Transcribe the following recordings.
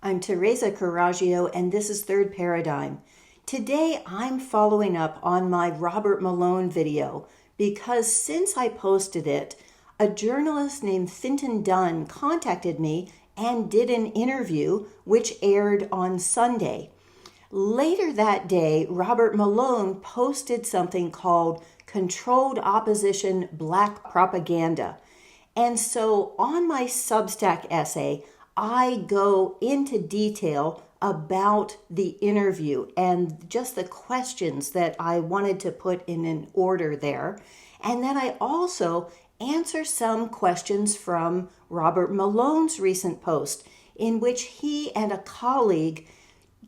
I'm Teresa Coraggio, and this is Third Paradigm. Today, I'm following up on my Robert Malone video because since I posted it, a journalist named Fintan Dunne contacted me and did an interview which aired on Sunday. Later that day, Robert Malone posted something called Controlled Opposition Black Propaganda. And so on my Substack essay, I go into detail about the interview and just the questions that I wanted to put in an order there. And then I also answer some questions from Robert Malone's recent post, in which he and a colleague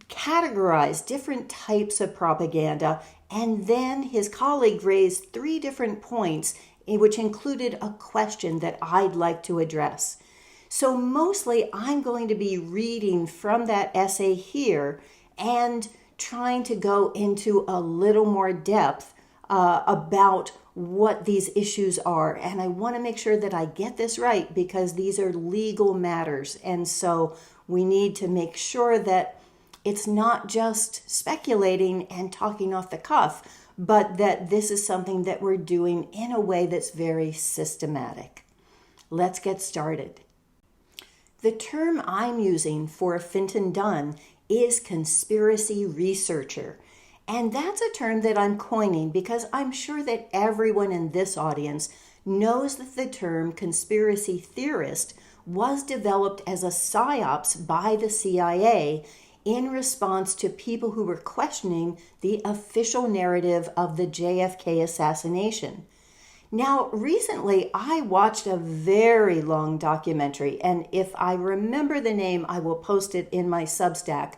categorized different types of propaganda, and then his colleague raised 3 different points, which included a question that I'd like to address. So mostly I'm going to be reading from that essay here and trying to go into a little more depth about what these issues are. And I want to make sure that I get this right because these are legal matters. And so we need to make sure that it's not just speculating and talking off the cuff, but that this is something that we're doing in a way that's very systematic. Let's get started. The term I'm using for Fintan Dunne is conspiracy researcher. And that's a term that I'm coining because I'm sure that everyone in this audience knows that the term conspiracy theorist was developed as a psyops by the CIA in response to people who were questioning the official narrative of the JFK assassination. Now, recently, I watched a very long documentary, and if I remember the name, I will post it in my Substack,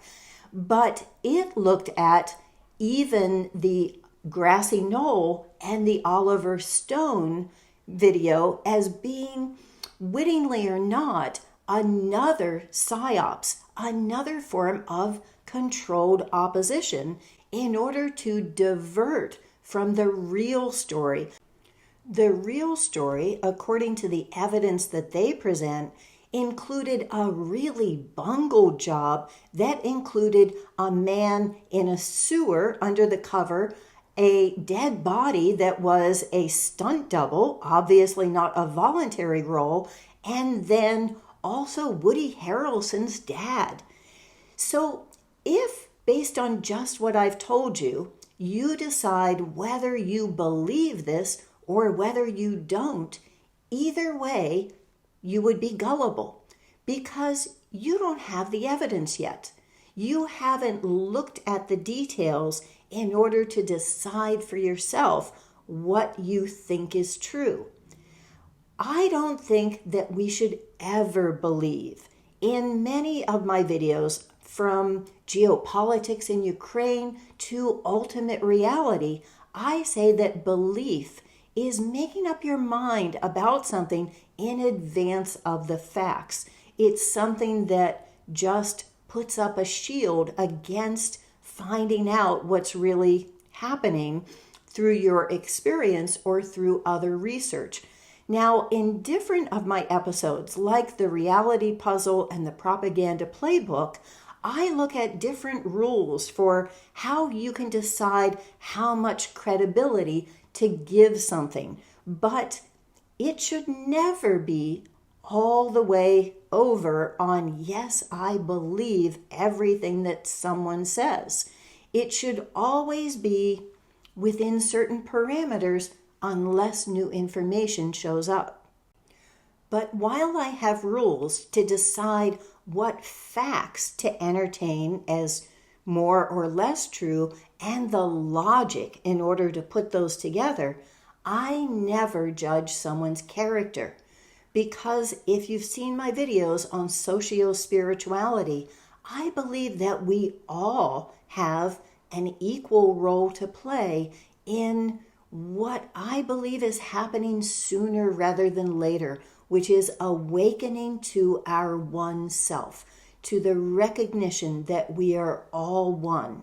but it looked at even the Grassy Knoll and the Oliver Stone video as being, wittingly or not, another psyops, another form of controlled opposition in order to divert from the real story. The real story, according to the evidence that they present, included a really bungled job that included a man in a sewer under the cover, a dead body that was a stunt double, obviously not a voluntary role, and then also Woody Harrelson's dad. So if, based on just what I've told you, you decide whether you believe this or whether you don't, either way, you would be gullible because you don't have the evidence yet. You haven't looked at the details in order to decide for yourself what you think is true. I don't think that we should ever believe. In many of my videos, from geopolitics in Ukraine to ultimate reality, I say that belief is making up your mind about something in advance of the facts. It's something that just puts up a shield against finding out what's really happening through your experience or through other research. Now, in different of my episodes, like the reality puzzle and the propaganda playbook, I look at different rules for how you can decide how much credibility to give something. But it should never be all the way over on, yes, I believe everything that someone says. It should always be within certain parameters unless new information shows up. But while I have rules to decide what facts to entertain as more or less true and the logic in order to put those together, I never judge someone's character. Because if you've seen my videos on socio-spirituality, I believe that we all have an equal role to play in what I believe is happening sooner rather than later, which is awakening to our one self, to the recognition that we are all one.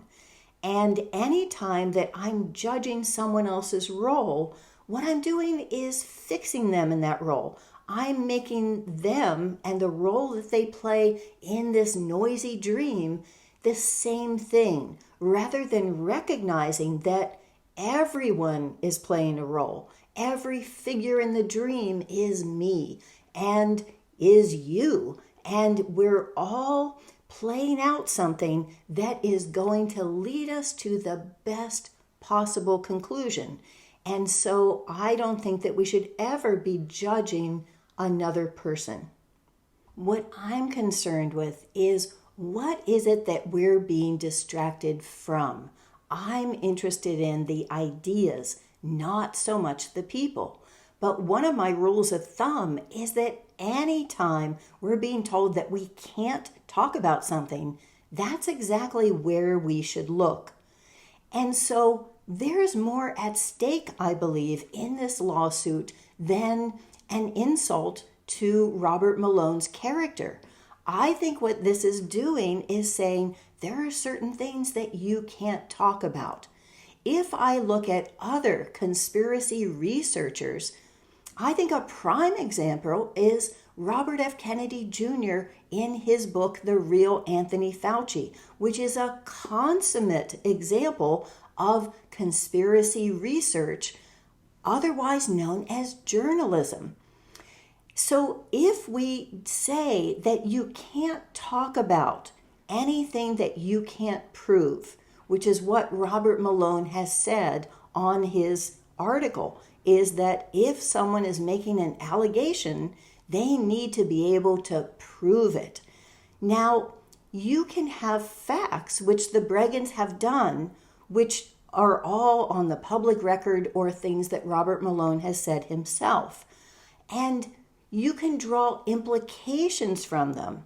And any time that I'm judging someone else's role, what I'm doing is fixing them in that role. I'm making them and the role that they play in this noisy dream the same thing, rather than recognizing that everyone is playing a role. Every figure in the dream is me and is you. And we're all playing out something that is going to lead us to the best possible conclusion. And so I don't think that we should ever be judging another person. What I'm concerned with is, what is it that we're being distracted from? I'm interested in the ideas, not so much the people. But one of my rules of thumb is that anytime we're being told that we can't talk about something, that's exactly where we should look. And so there's more at stake, I believe, in this lawsuit than an insult to Robert Malone's character. I think what this is doing is saying there are certain things that you can't talk about. If I look at other conspiracy researchers, I think a prime example is Robert F. Kennedy Jr. in his book, The Real Anthony Fauci, which is a consummate example of conspiracy research, otherwise known as journalism. So if we say that you can't talk about anything that you can't prove, which is what Robert Malone has said on his article, is that if someone is making an allegation, they need to be able to prove it. Now, you can have facts, which the Breggins have done, which are all on the public record or things that Robert Malone has said himself. And you can draw implications from them,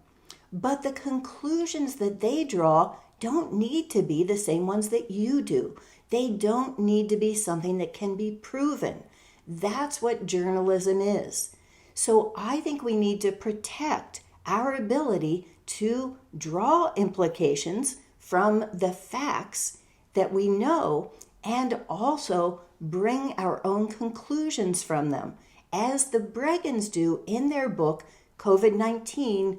but the conclusions that they draw don't need to be the same ones that you do. They don't need to be something that can be proven. That's what journalism is. So I think we need to protect our ability to draw implications from the facts that we know and also bring our own conclusions from them, as the Breggins do in their book, COVID-19,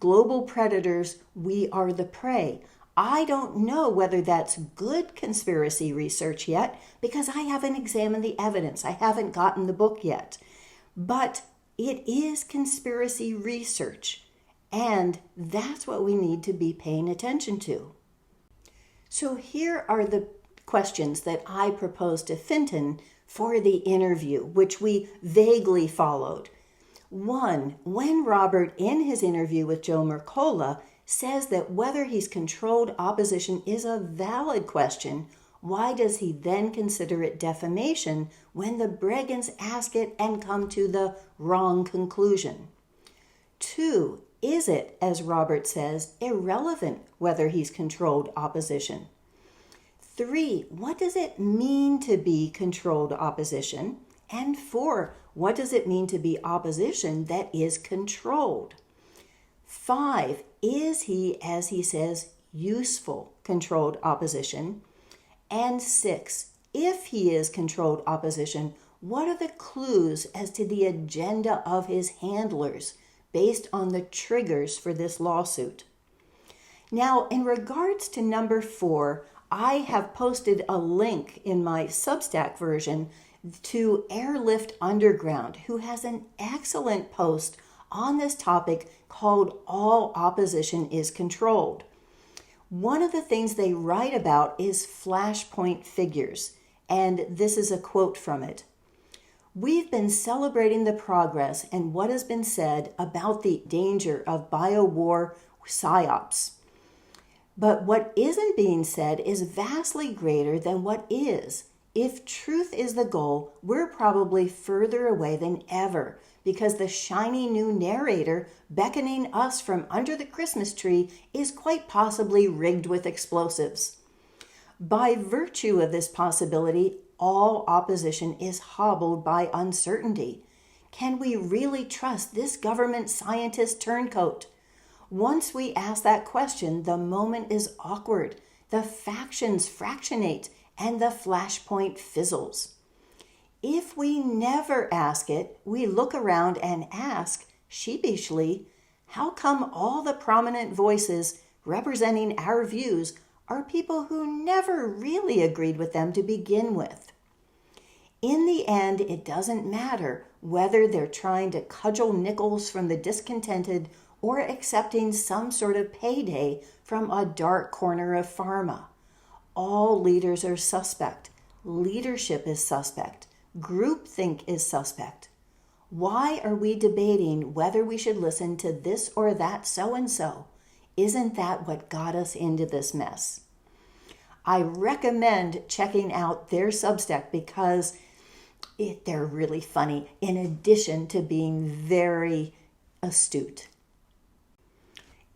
Global Predators, We Are the Prey. I don't know whether that's good conspiracy research yet because I haven't examined the evidence. I haven't gotten the book yet. But it is conspiracy research, and that's what we need to be paying attention to. So here are the questions that I proposed to Fintan for the interview, which we vaguely followed. 1, when Robert, in his interview with Joe Mercola, says that whether he's controlled opposition is a valid question, why does he then consider it defamation when the Breggins ask it and come to the wrong conclusion? 2, is it, as Robert says, irrelevant whether he's controlled opposition? 3, what does it mean to be controlled opposition? And 4, what does it mean to be opposition that is controlled? 5, is he, as he says, useful controlled opposition? And 6, if he is controlled opposition, what are the clues as to the agenda of his handlers based on the triggers for this lawsuit? Now, in regards to number 4, I have posted a link in my Substack version to Airlift Underground, who has an excellent post on this topic called All Opposition is Controlled. One of the things they write about is flashpoint figures, and this is a quote from it. We've been celebrating the progress and what has been said about the danger of biowar psyops. But what isn't being said is vastly greater than what is. If truth is the goal, we're probably further away than ever because the shiny new narrator beckoning us from under the Christmas tree is quite possibly rigged with explosives. By virtue of this possibility, all opposition is hobbled by uncertainty. Can we really trust this government scientist turncoat? Once we ask that question, the moment is awkward. The factions fractionate and the flashpoint fizzles. If we never ask it, we look around and ask, sheepishly, how come all the prominent voices representing our views are people who never really agreed with them to begin with? In the end, it doesn't matter whether they're trying to cudgel nickels from the discontented or accepting some sort of payday from a dark corner of pharma. All leaders are suspect. Leadership is suspect. Groupthink is suspect. Why are we debating whether we should listen to this or that so-and-so? Isn't that what got us into this mess? I recommend checking out their Substack because they're really funny, in addition to being very astute.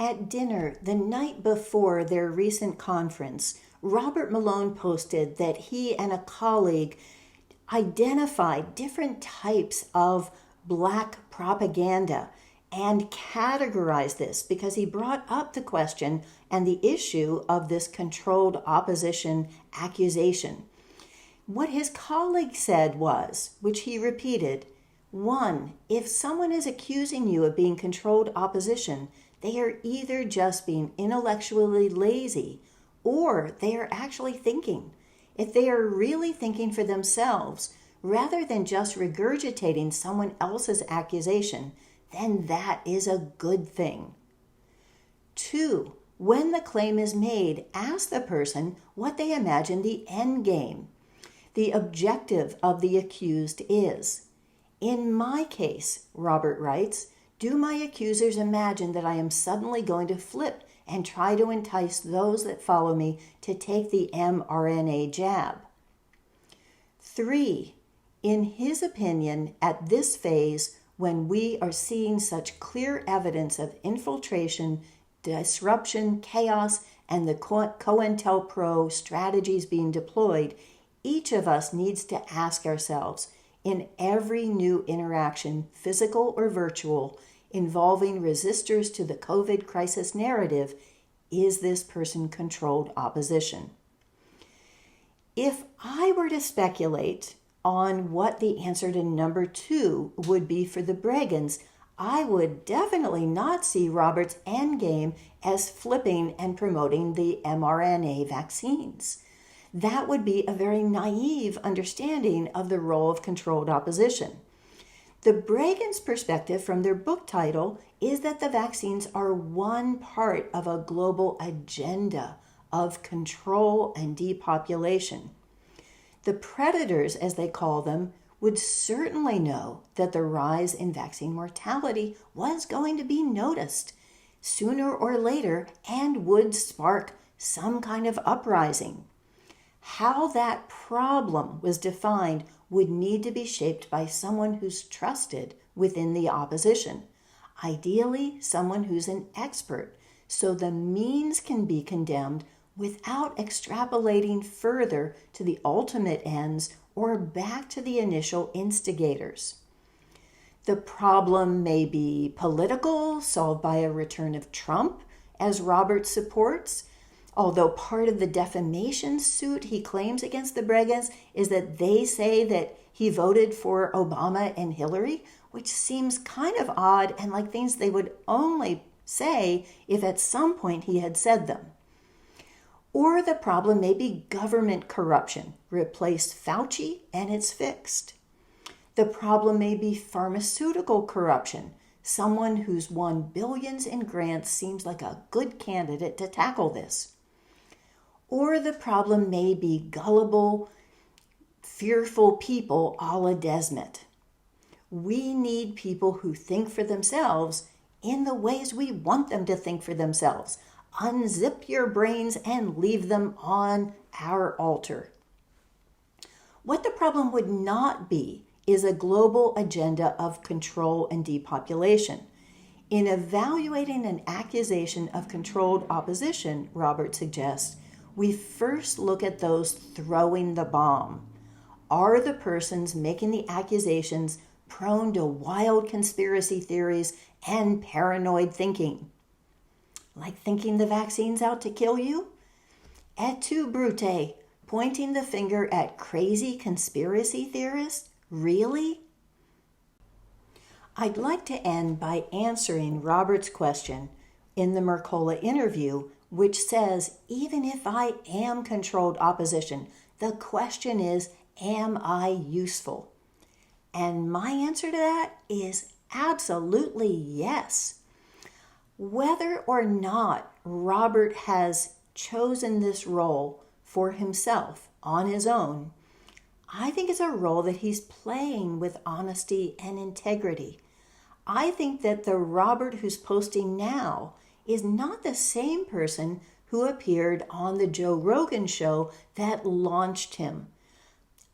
At dinner the night before their recent conference, Robert Malone posted that he and a colleague identified different types of black propaganda and categorized this because he brought up the question and the issue of this controlled opposition accusation. What his colleague said was, which he repeated, 1, if someone is accusing you of being controlled opposition, they are either just being intellectually lazy or they are actually thinking. If they are really thinking for themselves, rather than just regurgitating someone else's accusation, then that is a good thing. 2, when the claim is made, ask the person what they imagine the end game, the objective of the accused is. In my case, Robert writes, do my accusers imagine that I am suddenly going to flip and try to entice those that follow me to take the mRNA jab? 3, in his opinion, at this phase, when we are seeing such clear evidence of infiltration, disruption, chaos, and the COINTELPRO strategies being deployed, each of us needs to ask ourselves, in every new interaction, physical or virtual, involving resistors to the COVID crisis narrative, is this person controlled opposition? If I were to speculate on what the answer to number 2 would be for the Breggins, I would definitely not see Robert's endgame as flipping and promoting the mRNA vaccines. That would be a very naive understanding of the role of controlled opposition. The Breggins' perspective from their book title is that the vaccines are one part of a global agenda of control and depopulation. The predators, as they call them, would certainly know that the rise in vaccine mortality was going to be noticed sooner or later and would spark some kind of uprising. How that problem was defined would need to be shaped by someone who's trusted within the opposition, ideally someone who's an expert, so the means can be condemned without extrapolating further to the ultimate ends or back to the initial instigators. The problem may be political, solved by a return of Trump, as Robert supports, although part of the defamation suit he claims against the Breggins is that they say that he voted for Obama and Hillary, which seems kind of odd and like things they would only say if at some point he had said them. Or the problem may be government corruption. Replace Fauci and it's fixed. The problem may be pharmaceutical corruption. Someone who's won billions in grants seems like a good candidate to tackle this. Or the problem may be gullible, fearful people a la Desmet. We need people who think for themselves in the ways we want them to think for themselves. Unzip your brains and leave them on our altar. What the problem would not be is a global agenda of control and depopulation. In evaluating an accusation of controlled opposition, Robert suggests, we first look at those throwing the bomb. Are the persons making the accusations prone to wild conspiracy theories and paranoid thinking? Like thinking the vaccine's out to kill you? Et tu, Brute, pointing the finger at crazy conspiracy theorists? Really? I'd like to end by answering Robert's question in the Mercola interview, which says, even if I am controlled opposition, the question is, am I useful? And my answer to that is absolutely yes. Whether or not Robert has chosen this role for himself on his own, I think it's a role that he's playing with honesty and integrity. I think that the Robert who's posting now is not the same person who appeared on the Joe Rogan show that launched him.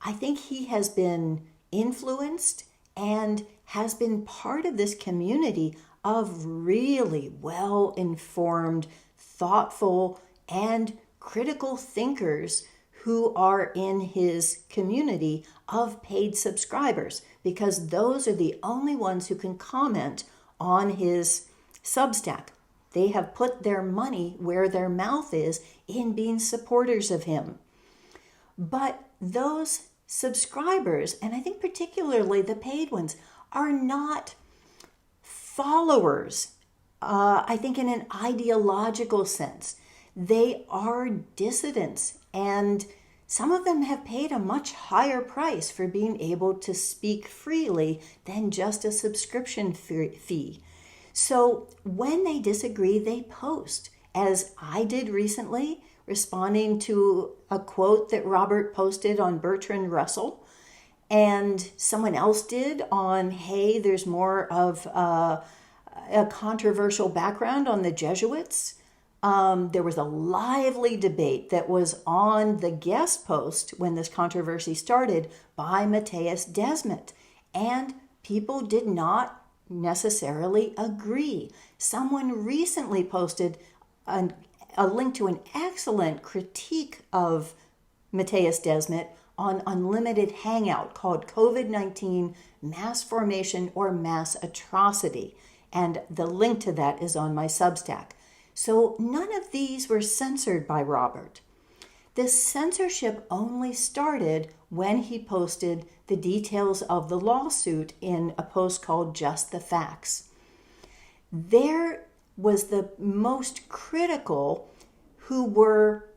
I think he has been influenced and has been part of this community of really well-informed, thoughtful, and critical thinkers who are in his community of paid subscribers, because those are the only ones who can comment on his Substack. They have put their money where their mouth is in being supporters of him. But those subscribers, and I think particularly the paid ones, are not followers, I think in an ideological sense. They are dissidents, and some of them have paid a much higher price for being able to speak freely than just a subscription fee. So when they disagree, they post, as I did recently, responding to a quote that Robert posted on Bertrand Russell, and someone else did on, hey, there's more of a controversial background on the Jesuits. There was a lively debate that was on the guest post when this controversy started by Matthias Desmet, and people did not necessarily agree. Someone recently posted a link to an excellent critique of Matthias Desmet on Unlimited Hangout called COVID-19 Mass Formation or Mass Atrocity, and the link to that is on my Substack. So none of these were censored by Robert. The censorship only started when he posted the details of the lawsuit in a post called Just the Facts. There was the most critical who were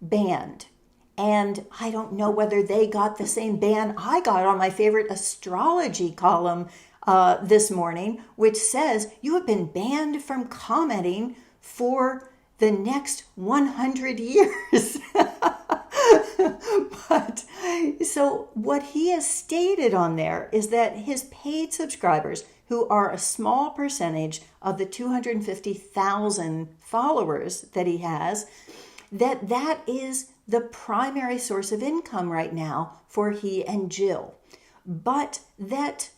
banned. And I don't know whether they got the same ban I got on my favorite astrology column this morning, which says you have been banned from commenting for the next 100 years. But so what he has stated on there is that his paid subscribers, who are a small percentage of the 250,000 followers that he has, that is the primary source of income right now for he and Jill. But that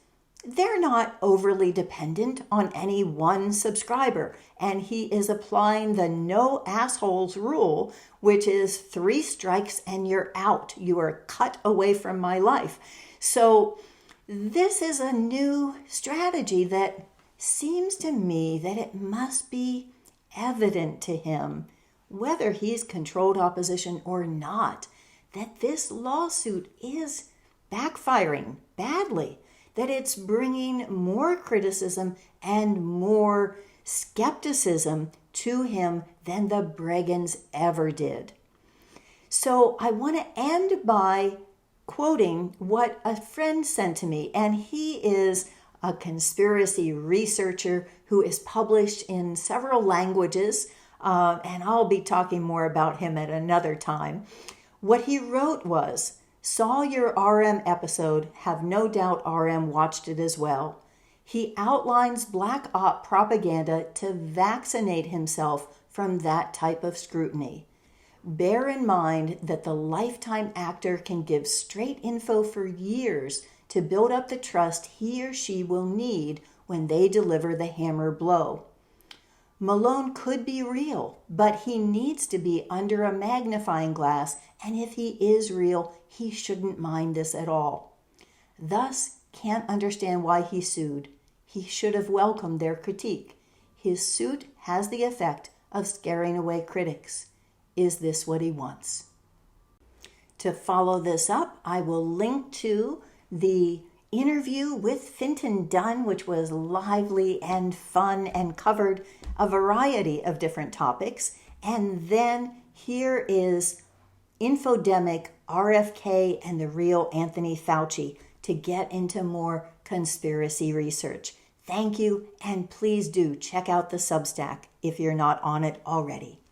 they're not overly dependent on any one subscriber, and he is applying the no assholes rule, which is 3 strikes and you're out. You are cut away from my life. So this is a new strategy that seems to me that it must be evident to him, whether he's controlled opposition or not, that this lawsuit is backfiring badly, that it's bringing more criticism and more skepticism to him than the Breggins ever did. So I want to end by quoting what a friend sent to me, and he is a conspiracy researcher who is published in several languages, and I'll be talking more about him at another time. What he wrote was, saw your RM episode, have no doubt RM watched it as well. He outlines black op propaganda to vaccinate himself from that type of scrutiny. Bear in mind that the lifetime actor can give straight info for years to build up the trust he or she will need when they deliver the hammer blow. Malone could be real, but he needs to be under a magnifying glass, and if he is real, he shouldn't mind this at all. Thus, can't understand why he sued. He should have welcomed their critique. His suit has the effect of scaring away critics. Is this what he wants? To follow this up, I will link to the interview with Fintan Dunne, which was lively and fun and covered a variety of different topics. And then here is Infodemic, RFK, and the real Anthony Fauci to get into more conspiracy research. Thank you, and please do check out the Substack if you're not on it already.